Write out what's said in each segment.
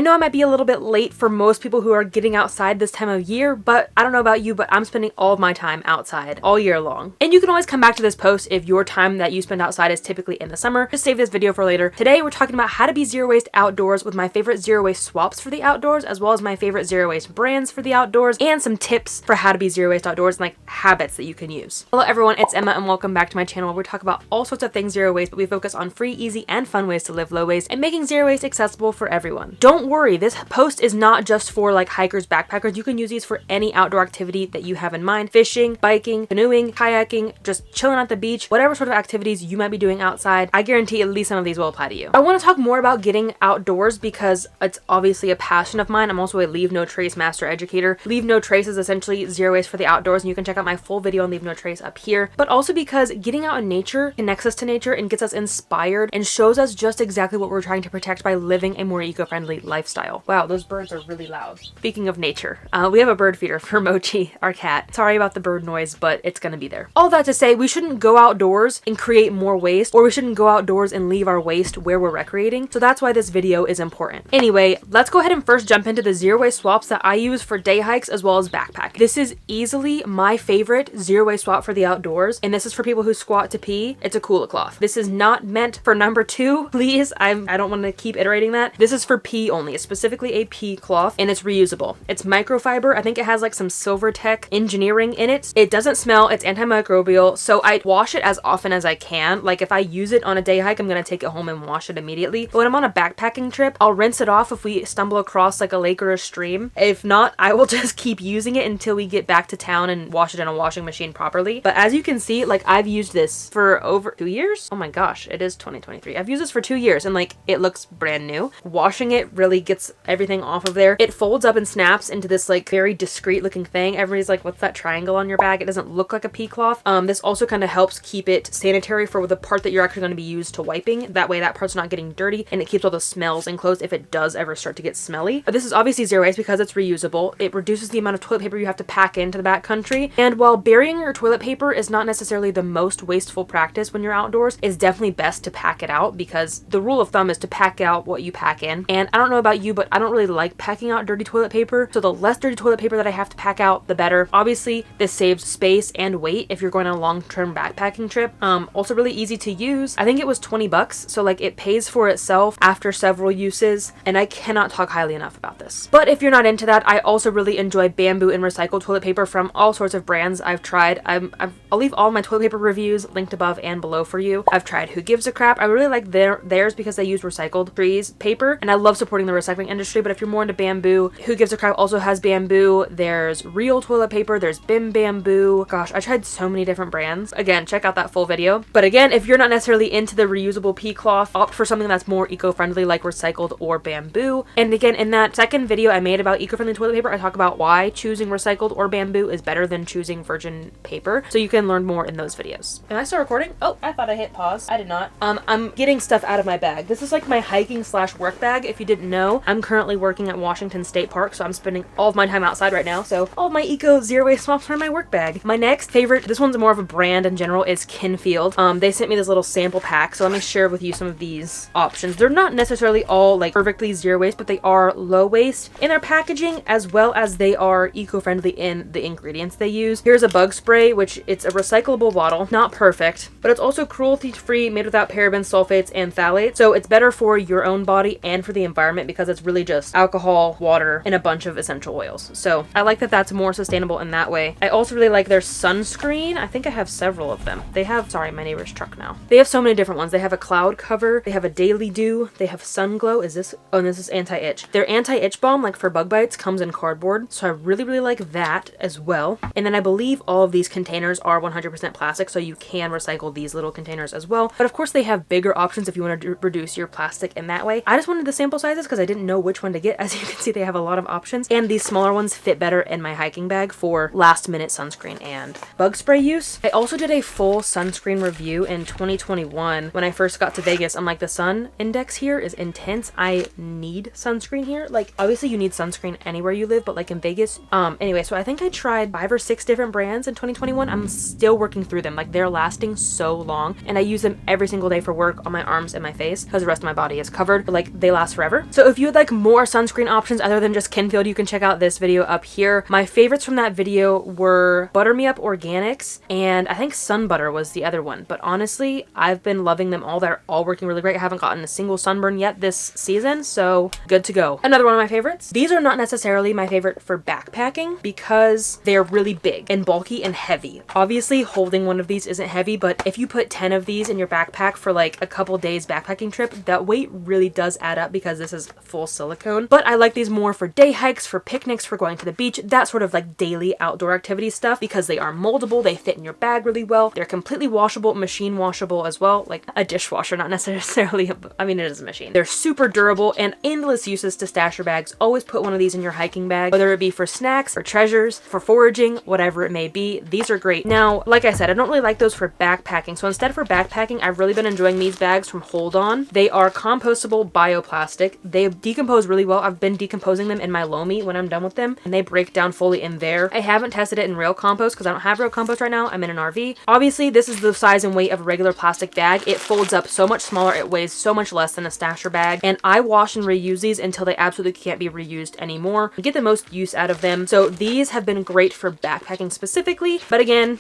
I know I might be a little bit late for most people who are getting outside this time of year, but I don't know about you, but I'm spending all of my time outside all year long. And you can always come back to this post if your time that you spend outside is typically in the summer. Just save this video for later. Today we're talking about how to be zero waste outdoors with my favorite zero waste swaps for the outdoors, as well as my favorite zero waste brands for the outdoors, and some tips for how to be zero waste outdoors and like habits that you can use. Hello everyone, it's Emma and welcome back to my channel where we talk about all sorts of things zero waste, but we focus on free, easy, and fun ways to live low waste and making zero waste accessible for everyone. Don't worry, this post is not just for like hikers, backpackers. You can use these for any outdoor activity that you have in mind. Fishing, biking, canoeing, kayaking, just chilling at the beach, whatever sort of activities you might be doing outside. I guarantee at least some of these will apply to you. I want to talk more about getting outdoors because it's obviously a passion of mine. I'm also a Leave No Trace master educator. Leave No Trace is essentially zero waste for the outdoors, and you can check out my full video on Leave No Trace up here. But also because getting out in nature connects us to nature and gets us inspired and shows us just exactly what we're trying to protect by living a more eco-friendly lifestyle. Wow, those birds are really loud. Speaking of nature, we have a bird feeder for Mochi, our cat. Sorry about the bird noise, but it's gonna be there. All that to say, we shouldn't go outdoors and create more waste, or we shouldn't go outdoors and leave our waste where we're recreating. So that's why this video is important. Anyway, let's go ahead and first jump into the zero waste swaps that I use for day hikes as well as backpack. This is easily my favorite zero waste swap for the outdoors, and this is for people who squat to pee. It's a Kula cloth. This is not meant for number two, please. I don't want to keep iterating that. This is for pee only. It's specifically a pee cloth, and it's reusable. It's microfiber. I think it has like some silver tech engineering in it. It doesn't smell. It's antimicrobial, so I wash it as often as I can. Like if I use it on a day hike, I'm gonna take it home and wash it immediately. But when I'm on a backpacking trip, I'll rinse it off if we stumble across like a lake or a stream. If not, I will just keep using it until we get back to town and wash it in a washing machine properly. But as you can see, like I've used this for over 2 years. Oh my gosh, it is 2023. I've used this for 2 years and like it looks brand new. Washing it really gets everything off of there. It folds up and snaps into this like very discreet looking thing. Everybody's like, what's that triangle on your bag? It doesn't look like a pee cloth. This also kind of helps keep it sanitary for the part that you're actually going to be used to wiping. That way that part's not getting dirty and it keeps all the smells enclosed if it does ever start to get smelly. But this is obviously zero waste because it's reusable. It reduces the amount of toilet paper you have to pack into the backcountry. And while burying your toilet paper is not necessarily the most wasteful practice when you're outdoors, it's definitely best to pack it out because the rule of thumb is to pack out what you pack in. And I don't know about you, but I don't really like packing out dirty toilet paper. So the less dirty toilet paper that I have to pack out, the better. Obviously, this saves space and weight if you're going on a long-term backpacking trip. Also really easy to use. I think it was 20 bucks. So like it pays for itself after several uses. And I cannot talk highly enough about this. But if you're not into that, I also really enjoy bamboo and recycled toilet paper from all sorts of brands I've tried. I'll leave all my toilet paper reviews linked above and below for you. I've tried Who Gives a Crap. I really like theirs because they use recycled trees paper, and I love supporting the recycling industry. But if you're more into bamboo, Who Gives a Crap also has bamboo. There's real toilet paper. There's Bim Bamboo. Gosh, I tried so many different brands. Again, check out that full video. But again, if you're not necessarily into the reusable pee cloth, opt for something that's more eco-friendly like recycled or bamboo. And again, in that second video I made about eco-friendly toilet paper, I talk about why choosing recycled or bamboo is better than choosing virgin paper. So you can learn more in those videos. Am I still recording? Oh, I thought I hit pause. I did not. I'm getting stuff out of my bag. This is like my hiking / work bag. If you didn't know, I'm currently working at Washington State Park, so I'm spending all of my time outside right now. So all of my eco zero waste swaps are in my work bag. My next favorite, this one's more of a brand in general, is Kinfield. They sent me this little sample pack, so let me share with you some of these options. They're not necessarily all like perfectly zero waste, but they are low waste in their packaging as well as they are eco-friendly in the ingredients they use. Here's a bug spray, which it's a recyclable bottle, not perfect, but it's also cruelty-free, made without parabens, sulfates, and phthalates. So it's better for your own body and for the environment because it's really just alcohol, water, and a bunch of essential oils. So I like that that's more sustainable in that way. I also really like their sunscreen. I think I have several of them. They have, sorry, my neighbor's truck now. They have so many different ones. They have a cloud cover. They have a daily dew. They have sun glow. Is this? Oh, and this is anti-itch. Their anti-itch balm, like for bug bites, comes in cardboard. So I really, really like that as well. And then I believe all of these containers are 100% plastic, so you can recycle these little containers as well. But of course they have bigger options if you want to reduce your plastic in that way. I just wanted the sample sizes because I didn't know which one to get. As you can see, they have a lot of options, and these smaller ones fit better in my hiking bag for last minute sunscreen and bug spray use. I also did a full sunscreen review in 2021 when I first got to Vegas. I'm like, the sun index here is intense. I need sunscreen here. Like obviously you need sunscreen anywhere you live, but like in Vegas, anyway, so I think I tried 5 or 6 different brands in 2021. I'm still working through them. Like they're lasting so long, and I use them every single day for work on my arms and my face because the rest of my body is covered, but like they last forever. So it if you would like more sunscreen options other than just Kinfield, you can check out this video up here. My favorites from that video were Butter Me Up Organics, and I think Sun Butter was the other one. But honestly, I've been loving them all. They're all working really great. I haven't gotten a single sunburn yet this season, so good to go. Another one of my favorites. These are not necessarily my favorite for backpacking because they're really big and bulky and heavy. Obviously, holding one of these isn't heavy, but if you put 10 of these in your backpack for like a couple days backpacking trip, that weight really does add up because this is full silicone. But I like these more for day hikes, for picnics, for going to the beach, that sort of like daily outdoor activity stuff, because they are moldable, they fit in your bag really well, they're completely washable, machine washable as well, like a dishwasher, not necessarily, I mean it is a machine. They're super durable and endless uses to stash your bags. Always put one of these in your hiking bag, whether it be for snacks or treasures, for foraging, whatever it may be. These are great. Now, like I said, I don't really like those for backpacking, so instead for backpacking, I've really been enjoying these bags from HoldOn. They are compostable bioplastic. They decompose really well. I've been decomposing them in my Lomi when I'm done with them, and they break down fully in there. I haven't tested it in real compost because I don't have real compost right now. I'm in an RV. Obviously, this is the size and weight of a regular plastic bag. It folds up so much smaller. It weighs so much less than a stasher bag, and I wash and reuse these until they absolutely can't be reused anymore. I get the most use out of them. So these have been great for backpacking specifically, but again,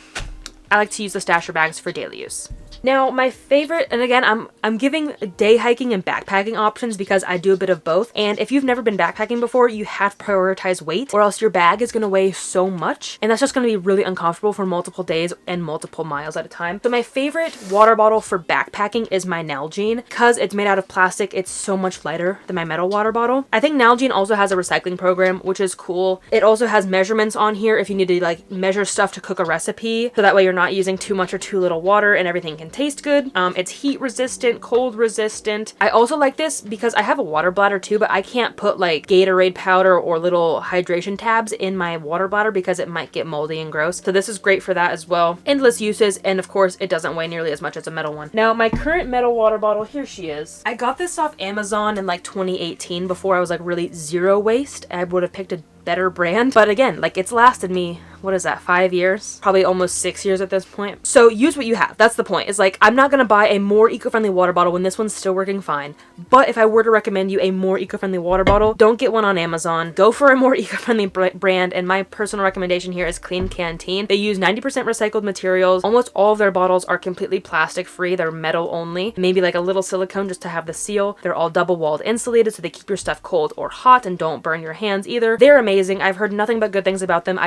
I like to use the stasher bags for daily use. Now, my favorite, and again, I'm giving day hiking and backpacking options because I do a bit of both. And if you've never been backpacking before, you have to prioritize weight, or else your bag is going to weigh so much, and that's just going to be really uncomfortable for multiple days and multiple miles at a time. So my favorite water bottle for backpacking is my Nalgene. Because it's made out of plastic, it's so much lighter than my metal water bottle. I think Nalgene also has a recycling program, which is cool. It also has measurements on here if you need to like measure stuff to cook a recipe, so that way you're not using too much or too little water and everything can taste good. It's heat resistant, cold resistant. I also like this because I have a water bladder too, but I can't put like Gatorade powder or little hydration tabs in my water bladder because it might get moldy and gross. So this is great for that as well. Endless uses, and of course it doesn't weigh nearly as much as a metal one. Now my current metal water bottle, here she is. I got this off Amazon in like 2018 before I was like really zero waste. I would have picked a better brand, but again, like it's lasted me, what is that, 5 years? Probably almost 6 years at this point. So use what you have. That's the point. It's like, I'm not gonna buy a more eco-friendly water bottle when this one's still working fine. But if I were to recommend you a more eco-friendly water bottle, don't get one on Amazon. Go for a more eco-friendly brand, and my personal recommendation here is Clean Canteen. They use 90% recycled materials. Almost all of their bottles are completely plastic free. They're metal only. Maybe like a little silicone just to have the seal. They're all double-walled insulated, so they keep your stuff cold or hot and don't burn your hands either. They're amazing. I've heard nothing but good things about them.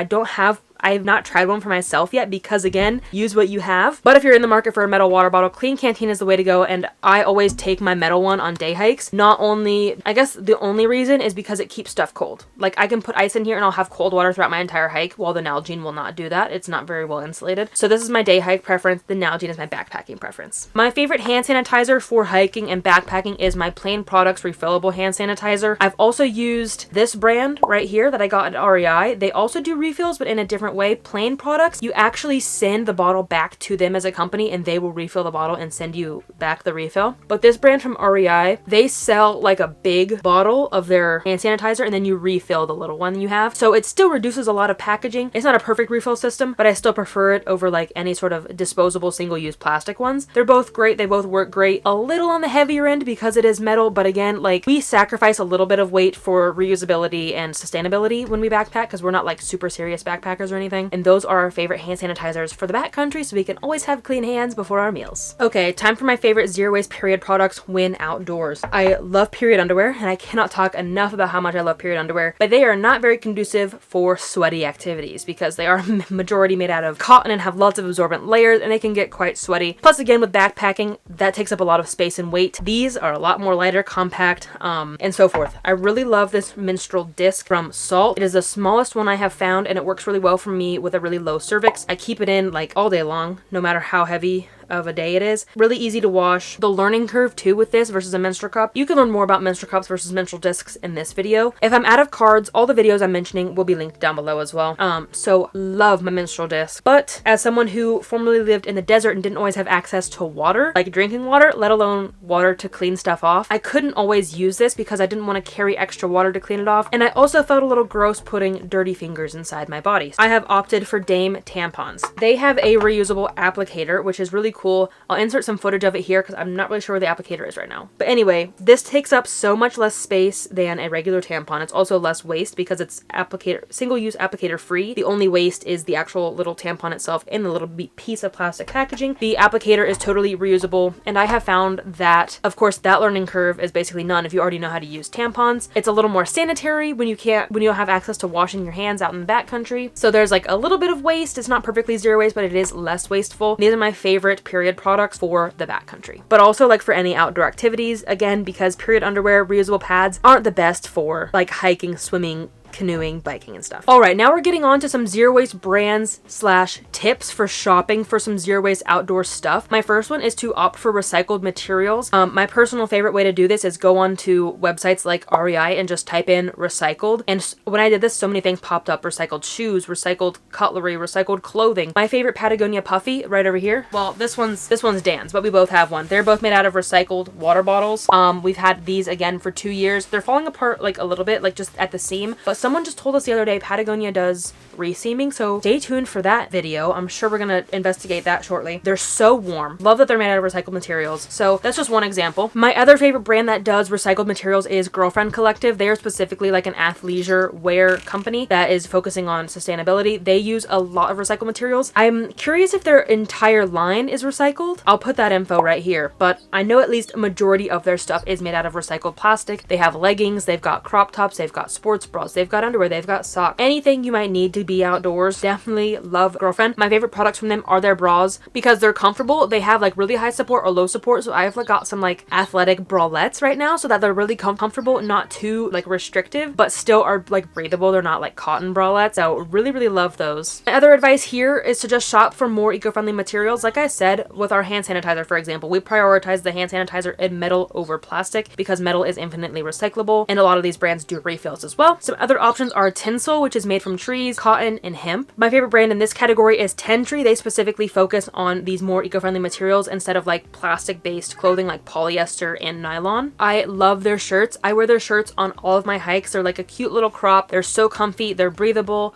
I have not tried one for myself yet because, again, use what you have. But if you're in the market for a metal water bottle, Clean Canteen is the way to go, and I always take my metal one on day hikes. Not only, I guess the only reason is because it keeps stuff cold. Like, I can put ice in here and I'll have cold water throughout my entire hike, while the Nalgene will not do that. It's not very well insulated. So this is my day hike preference. The Nalgene is my backpacking preference. My favorite hand sanitizer for hiking and backpacking is my Plain Products refillable hand sanitizer. I've also used this brand right here that I got at REI. They also do refills, but in a different way. Plain Products, you actually send the bottle back to them as a company and they will refill the bottle and send you back the refill. But this brand from REI, they sell like a big bottle of their hand sanitizer and then you refill the little one you have. So it still reduces a lot of packaging. It's not a perfect refill system, but I still prefer it over like any sort of disposable single-use plastic ones. They're both great. They both work great. A little on the heavier end because it is metal, but again, like we sacrifice a little bit of weight for reusability and sustainability when we backpack because we're not like super serious backpackers or anything. And those are our favorite hand sanitizers for the backcountry so we can always have clean hands before our meals. Okay, time for my favorite zero waste period products when outdoors. I love period underwear, and I cannot talk enough about how much I love period underwear, but they are not very conducive for sweaty activities because they are majority made out of cotton and have lots of absorbent layers, and they can get quite sweaty. Plus, again, with backpacking, that takes up a lot of space and weight. These are a lot more lighter, compact, and so forth. I really love this menstrual disc from Salt. It is the smallest one I have found, and it works really well for me with a really low cervix. I keep it in like all day long, no matter how heavy of a day it is. Really easy to wash. The learning curve too with this versus a menstrual cup. You can learn more about menstrual cups versus menstrual discs in this video. If I'm out of cards, all the videos I'm mentioning will be linked down below as well. So love my menstrual disc. But as someone who formerly lived in the desert and didn't always have access to water, like drinking water, let alone water to clean stuff off, I couldn't always use this because I didn't want to carry extra water to clean it off. And I also felt a little gross putting dirty fingers inside my body. I have opted for Dame tampons. They have a reusable applicator, which is really cool. I'll insert some footage of it here because I'm not really sure where the applicator is right now. But anyway, this takes up so much less space than a regular tampon. It's also less waste because it's single-use applicator free. The only waste is the actual little tampon itself in the little piece of plastic packaging. The applicator is totally reusable, and I have found that, of course, that learning curve is basically none if you already know how to use tampons. It's a little more sanitary when you don't have access to washing your hands out in the backcountry. So there's like a little bit of waste. It's not perfectly zero waste, but it is less wasteful. These are my favorite period products for the backcountry. But also like for any outdoor activities, again, because period underwear, reusable pads aren't the best for like hiking, swimming, canoeing, biking, and stuff. All right, now we're getting on to some zero waste brands / tips for shopping for some zero waste outdoor stuff. My first one is to opt for recycled materials. My personal favorite way to do this is go on to websites like REI and just type in recycled. And when I did this, so many things popped up: recycled shoes, recycled cutlery, recycled clothing. My favorite Patagonia puffy right over here. Well, this one's Dan's, but we both have one. They're both made out of recycled water bottles. We've had these again for 2 years. They're falling apart like a little bit, like just at the seam, but someone just told us the other day Patagonia does reseaming, so stay tuned for that video. I'm sure we're gonna investigate that shortly. They're so warm. Love that they're made out of recycled materials. So that's just one example. My other favorite brand that does recycled materials is Girlfriend Collective. They are specifically like an athleisure wear company that is focusing on sustainability. They use a lot of recycled materials. I'm curious if their entire line is recycled. I'll put that info right here, but I know at least a majority of their stuff is made out of recycled plastic. They have leggings, they've got crop tops, they've got sports bras, they've got underwear, they've got socks, anything you might need to be outdoors. Definitely love Girlfriend. My favorite products from them are their bras because they're comfortable. They have like really high support or low support, so I've like got some like athletic bralettes right now so that they're really comfortable, not too like restrictive, but still are like breathable. They're not like cotton bralettes, so really love those. My other advice here is to just shop for more eco-friendly materials. Like I said, with our hand sanitizer, for example, we prioritize the hand sanitizer in metal over plastic because metal is infinitely recyclable, and a lot of these brands do refills as well. Some other options are tinsel, which is made from trees, cotton, and hemp. My favorite brand in this category is Ten Tree. They specifically focus on these more eco-friendly materials instead of like plastic-based clothing like polyester and nylon. I love their shirts. I wear their shirts on all of my hikes. They're like a cute little crop. They're so comfy. They're breathable.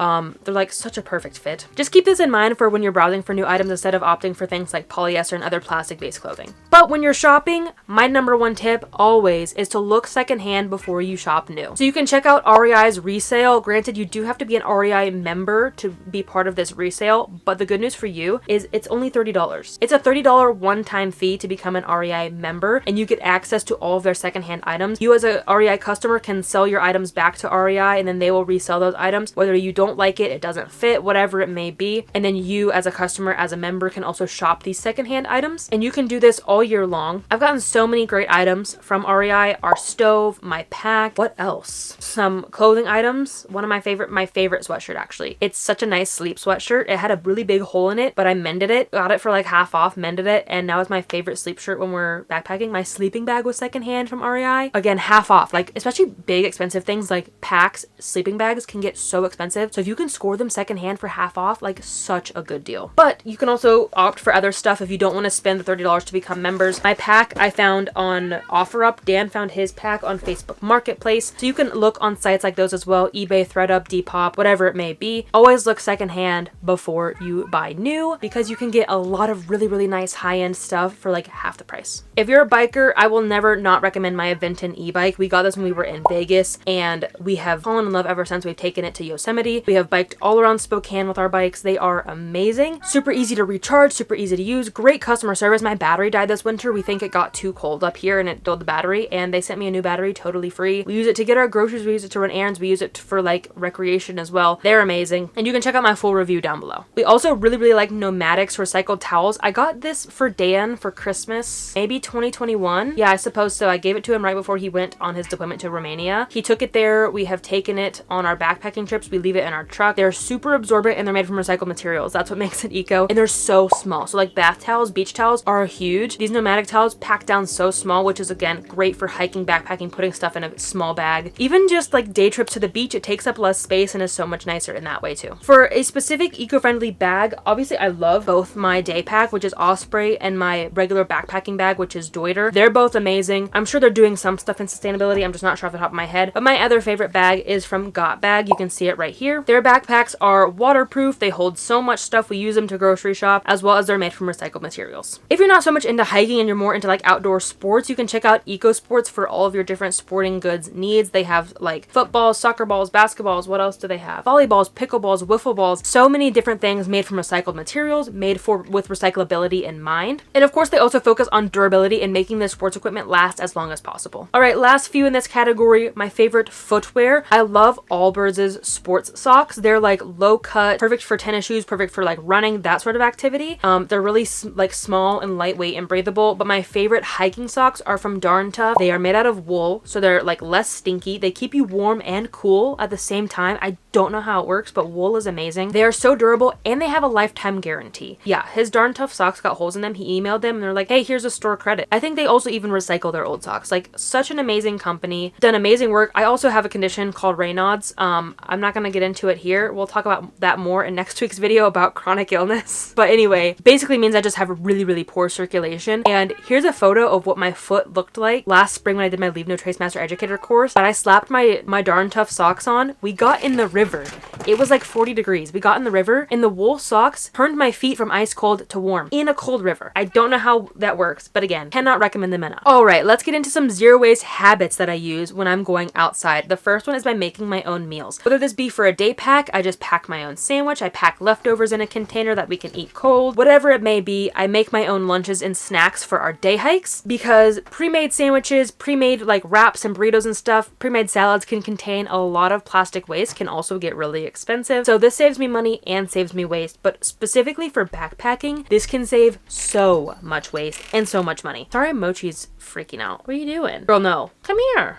They're like such a perfect fit. Just keep this in mind for when you're browsing for new items instead of opting for things like polyester and other plastic-based clothing. But when you're shopping, my number one tip always is to look secondhand before you shop new. So you can check out REI's resale. Granted, you do have to be an REI member to be part of this resale, but the good news for you is it's only $30. It's a $30 one-time fee to become an REI member, and you get access to all of their secondhand items. You as a REI customer can sell your items back to REI, and then they will resell those items, whether you don't like it, it doesn't fit, whatever it may be. And then you as a customer, as a member, can also shop these secondhand items, and you can do this all year long. I've gotten so many great items from REI: our stove, my pack, what else? Some clothing items. One of my favorite sweatshirt, actually. It's such a nice sleep sweatshirt. It had a really big hole in it, but I mended it, got it for like half off, mended it, and now it's my favorite sleep shirt when we're backpacking. My sleeping bag was secondhand from REI. Again, half off. Like, especially big expensive things like packs, sleeping bags can get so expensive. So if you can score them secondhand for half off, like, such a good deal. But you can also opt for other stuff if you don't want to spend the $30 to become members. My pack I found on OfferUp. Dan found his pack on Facebook Marketplace. So you can look on sites like those as well. eBay, ThreadUp, Depop, whatever it may be. Always look secondhand before you buy new because you can get a lot of really nice high-end stuff for like half the price. If you're a biker, I will never not recommend my Aventon E-bike. We got this when we were in Vegas, and we have fallen in love ever since. We've taken it to Yosemite. We have biked all around Spokane with our bikes. They are amazing. Super easy to recharge, super easy to use, great customer service. My battery died this winter. We think it got too cold up here and it dulled the battery, and they sent me a new battery totally free. We use it to get our groceries, we use it to run errands, we use it for like recreation as well. They're amazing, and you can check out my full review down below. We also really like Nomadix recycled towels. I got this for Dan for Christmas, maybe 2021. Yeah, I suppose so. I gave it to him right before he went on his deployment to Romania. He took it there. We have taken it on our backpacking trips. We leave it in our truck. They're super absorbent and they're made from recycled materials. That's what makes it eco, and they're so small. So like bath towels, beach towels are huge. These Nomadix towels pack down so small, which is again great for hiking, backpacking, putting stuff in a small bag. Even just like day trips to the the beach, it takes up less space and is so much nicer in that way too. For a specific eco-friendly bag, obviously I love both my day pack, which is Osprey, and my regular backpacking bag, which is Deuter. They're both amazing. I'm sure they're doing some stuff in sustainability. I'm just not sure off the top of my head. But my other favorite bag is from Got Bag. You can see it right here. Their backpacks are waterproof. They hold so much stuff. We use them to grocery shop, as well as they're made from recycled materials. If you're not so much into hiking and you're more into like outdoor sports, you can check out Eco Sports for all of your different sporting goods needs. They have like footballs, soccer balls, basketballs. What else do they have? Volleyballs, pickleballs, wiffle balls. So many different things made from recycled materials, made with recyclability in mind. And of course, they also focus on durability and making their sports equipment last as long as possible. All right, last few in this category, my favorite footwear. I love Allbirds' sports socks. They're like low cut, perfect for tennis shoes, perfect for like running, that sort of activity. They're really like small and lightweight and breathable, but my favorite hiking socks are from Darn Tough. They are made out of wool, so they're like less stinky. They keep you warm and cool at the same time. I don't know how it works, but wool is amazing. They are so durable and they have a lifetime guarantee. Yeah, his Darn Tough socks got holes in them. He emailed them and they're like, hey, here's a store credit. I think they also even recycle their old socks. Like, such an amazing company, done amazing work. I also have a condition called Raynaud's. I'm not gonna get into it here. We'll talk about that more in next week's video about chronic illness. But anyway, basically means I just have a really, really poor circulation. And here's a photo of what my foot looked like last spring when I did my Leave No Trace Master Educator course. But I slapped my Darn Tough socks on. We got in the river. It was like 40 degrees. We got in the river and the wool socks turned my feet from ice cold to warm in a cold river. I don't know how that works, but again, cannot recommend them enough. All right, let's get into some zero waste habits that I use when I'm going outside. The first one is by making my own meals. Whether this be for a day pack, I just pack my own sandwich. I pack leftovers in a container that we can eat cold. Whatever it may be, I make my own lunches and snacks for our day hikes because pre-made sandwiches, pre-made like wraps and burritos and stuff, pre-made salads can contain a lot of plastic waste, can also get really expensive. So this saves me money and saves me waste, but specifically for backpacking, this can save so much waste and so much money. Sorry, Mochi's freaking out. What are you doing? Girl, no. Come here.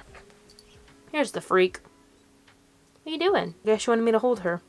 Here's the freak. What are you doing? I guess she wanted me to hold her.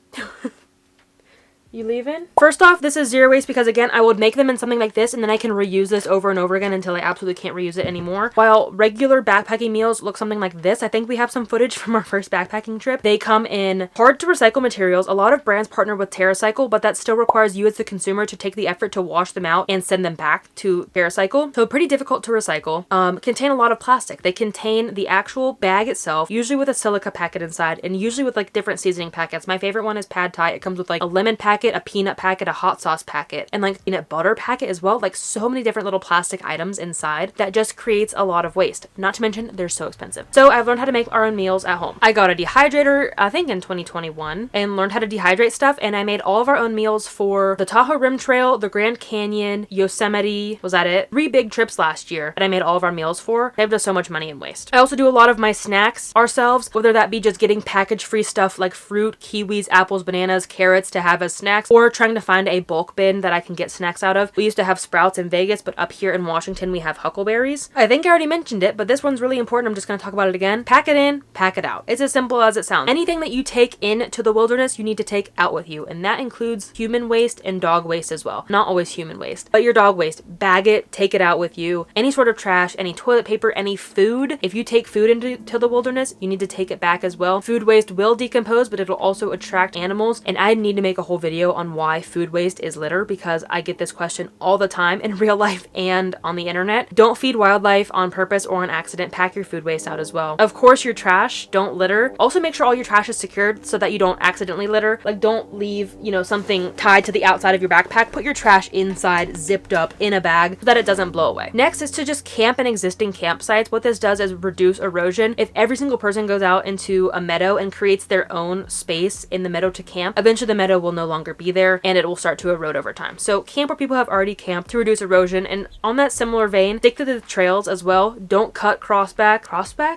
You leaving? First off, this is zero waste because again, I would make them in something like this and then I can reuse this over and over again until I absolutely can't reuse it anymore. While regular backpacking meals look something like this, I think we have some footage from our first backpacking trip. They come in hard to recycle materials. A lot of brands partner with TerraCycle, but that still requires you as the consumer to take the effort to wash them out and send them back to TerraCycle. So pretty difficult to recycle. Contain a lot of plastic. They contain the actual bag itself, usually with a silica packet inside and usually with like different seasoning packets. My favorite one is Pad Thai. It comes with like a lemon packet, a peanut packet, a hot sauce packet, and like peanut butter packet as well. Like so many different little plastic items inside that just creates a lot of waste. Not to mention they're so expensive. So I've learned how to make our own meals at home. I got a dehydrator, I think in 2021, and learned how to dehydrate stuff, and I made all of our own meals for the Tahoe Rim Trail, the Grand Canyon, Yosemite. Was that it? 3 big trips last year that I made all of our meals for. Saved us so much money and waste. I also do a lot of my snacks ourselves, whether that be just getting package free stuff like fruit, kiwis, apples, bananas, carrots to have as snacks, or trying to find a bulk bin that I can get snacks out of. We used to have Sprouts in Vegas, but up here in Washington we have Huckleberries. I think I already mentioned it, but this one's really important. I'm just going to talk about it again. Pack it in, pack it out. It's as simple as it sounds. Anything that you take into the wilderness, you need to take out with you, and that includes human waste and dog waste as well. Not always human waste, but your dog waste. Bag it, take it out with you. Any sort of trash, any toilet paper, any food. If you take food into the wilderness, you need to take it back as well. Food waste will decompose, but it'll also attract animals, and I need to make a whole video on why food waste is litter because I get this question all the time in real life and on the internet. Don't feed wildlife on purpose or on accident. Pack your food waste out as well. Of course, your trash, don't litter. Also make sure all your trash is secured so that you don't accidentally litter. Like don't leave, something tied to the outside of your backpack. Put your trash inside, zipped up in a bag so that it doesn't blow away. Next is to just camp in existing campsites. What this does is reduce erosion. If every single person goes out into a meadow and creates their own space in the meadow to camp, eventually the meadow will no longer be there and it will start to erode over time. So camp where people have already camped to reduce erosion, and on that similar vein, stick to the trails as well. Don't cut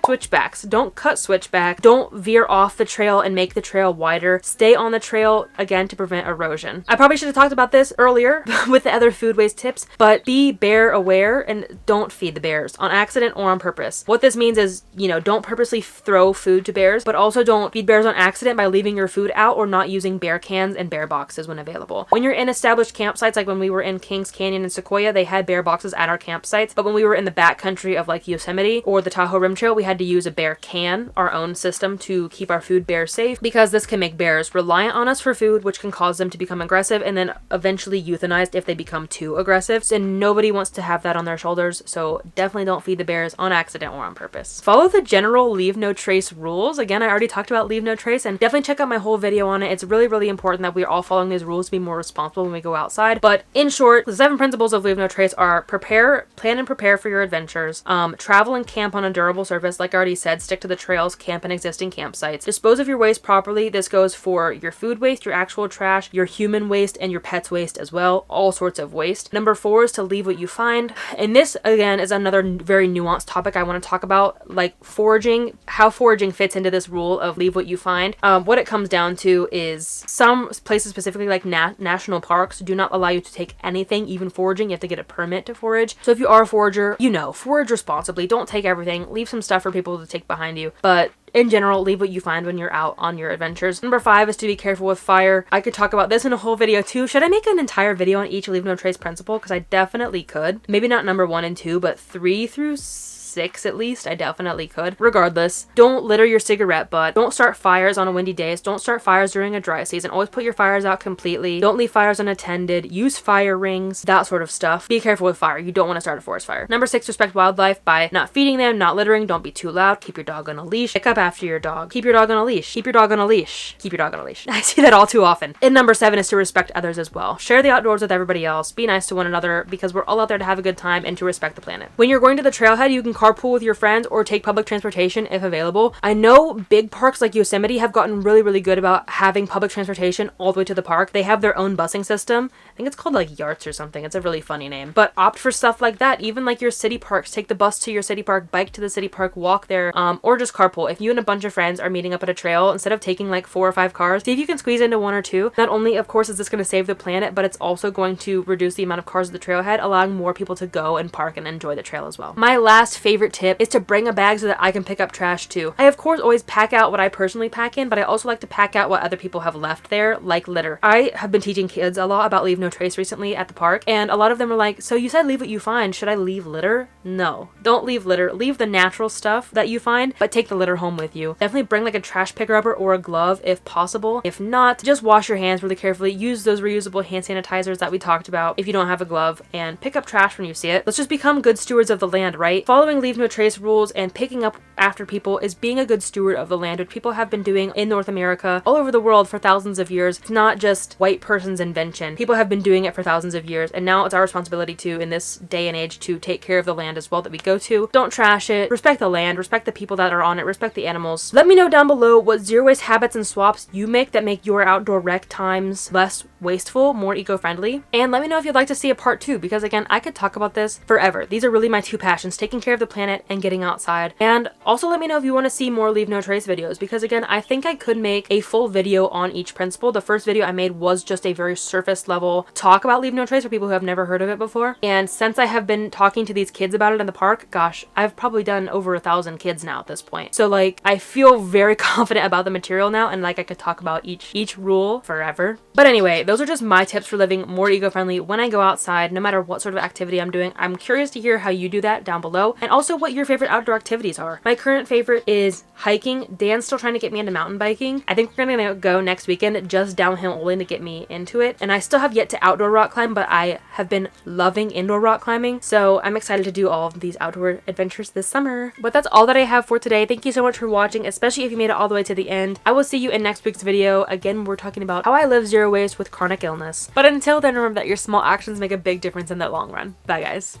switchbacks. Don't cut switchback. Don't veer off the trail and make the trail wider. Stay on the trail again to prevent erosion. I probably should have talked about this earlier with the other food waste tips, but be bear aware and don't feed the bears on accident or on purpose. What this means is, don't purposely throw food to bears, but also don't feed bears on accident by leaving your food out or not using bear cans and bear boxes. boxes when available. When you're in established campsites, like when we were in Kings Canyon and Sequoia, they had bear boxes at our campsites. But when we were in the backcountry of like Yosemite or the Tahoe Rim Trail, we had to use a bear can, our own system, to keep our food bear safe, because this can make bears reliant on us for food, which can cause them to become aggressive and then eventually euthanized if they become too aggressive. And nobody wants to have that on their shoulders, so definitely don't feed the bears on accident or on purpose. Follow the general leave no trace rules. Again, I already talked about leave no trace, and definitely check out my whole video on it. It's really, really important that we are all following these rules to be more responsible when we go outside. But in short, the 7 principles of leave no trace are: plan and prepare for your adventures, travel and camp on a durable surface, like I already said, stick to the trails, camp in existing campsites, dispose of your waste properly. This goes for your food waste, your actual trash, your human waste, and your pets waste as well, all sorts of waste. Number 4 is to leave what you find, and this again is another very nuanced topic I want to talk about, like foraging, how foraging fits into this rule of leave what you find. What it comes down to is some places, specifically like national parks, do not allow you to take anything, even foraging. You have to get a permit to forage. So if you are a forager, forage responsibly. Don't take everything. Leave some stuff for people to take behind you. But in general, leave what you find when you're out on your adventures. Number 5 is to be careful with fire. I could talk about this in a whole video too. Should I make an entire video on each leave no trace principle? Because I definitely could. Maybe not number 1 and 2, but 3 through 6 at least, I definitely could. Regardless, don't litter your cigarette butt. Don't start fires on a windy day. Don't start fires during a dry season. Always put your fires out completely. Don't leave fires unattended. Use fire rings, that sort of stuff. Be careful with fire. You don't want to start a forest fire. Number 6, respect wildlife by not feeding them, not littering. Don't be too loud. Keep your dog on a leash. Pick up after your dog. Keep your dog on a leash. Keep your dog on a leash. Keep your dog on a leash. I see that all too often. And number 7 is to respect others as well. Share the outdoors with everybody else. Be nice to one another, because we're all out there to have a good time and to respect the planet. When you're going to the trailhead, you can carpool with your friends or take public transportation if available. I know big parks like Yosemite have gotten really, really good about having public transportation all the way to the park. They have their own busing system. I think it's called like Yarts or something. It's a really funny name. But opt for stuff like that. Even like your city parks, take the bus to your city park, bike to the city park, walk there, or just carpool. If you and a bunch of friends are meeting up at a trail, instead of taking like 4 or 5 cars, see if you can squeeze into 1 or 2. Not only, of course, is this going to save the planet, but it's also going to reduce the amount of cars at the trailhead, allowing more people to go and park and enjoy the trail as well. My last favorite tip is to bring a bag so that I can pick up trash too. I of course always pack out what I personally pack in, but I also like to pack out what other people have left there, like litter. I have been teaching kids a lot about leave no trace recently at the park, and a lot of them are like, so you said leave what you find, should I leave litter? No, don't leave litter. Leave the natural stuff that you find, but take the litter home with you. Definitely bring like a trash pick rubber or a glove if possible. If not, just wash your hands really carefully. Use those reusable hand sanitizers that we talked about if you don't have a glove, and pick up trash when you see it. Let's just become good stewards of the land, right? Following leave no trace rules and picking up after people is being a good steward of the land, which people have been doing in North America, all over the world for thousands of years. It's not just white person's invention. People have been doing it for thousands of years, and now it's our responsibility to, in this day and age, to take care of the land as well that we go to. Don't trash it. Respect the land. Respect the people that are on it. Respect the animals. Let me know down below what zero waste habits and swaps you make that make your outdoor rec times less wasteful, more eco-friendly. And let me know if you'd like to see a part 2, because again, I could talk about this forever. These are really my 2 passions, taking care of the planet and getting outside. And also let me know if you want to see more leave no trace videos, because again, I think I could make a full video on each principle. The first video I made was just a very surface level talk about leave no trace for people who have never heard of it before. And since I have been talking to these kids about it in the park, gosh, I've probably done over 1,000 kids now at this point. So like, I feel very confident about the material now, and like I could talk about each rule forever. But anyway, those are just my tips for living more eco-friendly when I go outside, no matter what sort of activity I'm doing. I'm curious to hear how you do that down below, and also what your favorite outdoor activities are. My current favorite is hiking. Dan's still trying to get me into mountain biking. I think we're gonna go next weekend, just downhill only, to get me into it. And I still have yet to outdoor rock climb, but I have been loving indoor rock climbing, so I'm excited to do all of these outdoor adventures this summer. But that's all that I have for today. Thank you so much for watching, especially if you made it all the way to the end. I will see you in next week's video. Again, we're talking about how I live zero waste with chronic illness. But until then, remember that your small actions make a big difference in the long run. Bye guys.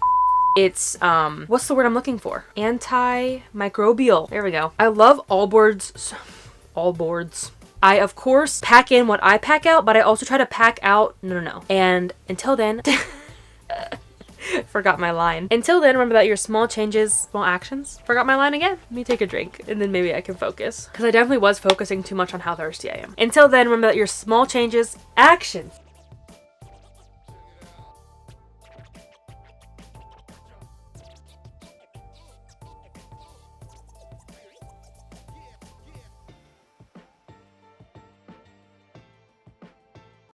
It's, what's the word I'm looking for? Antimicrobial. There we go. I love all boards. All boards. I, of course, pack in what I pack out, but I also try to pack out, no. And until then, forgot my line. Until then, remember that your small changes, small actions. Forgot my line again. Let me take a drink, and then maybe I can focus. Because I definitely was focusing too much on how thirsty I am. Until then, remember that your small changes, actions.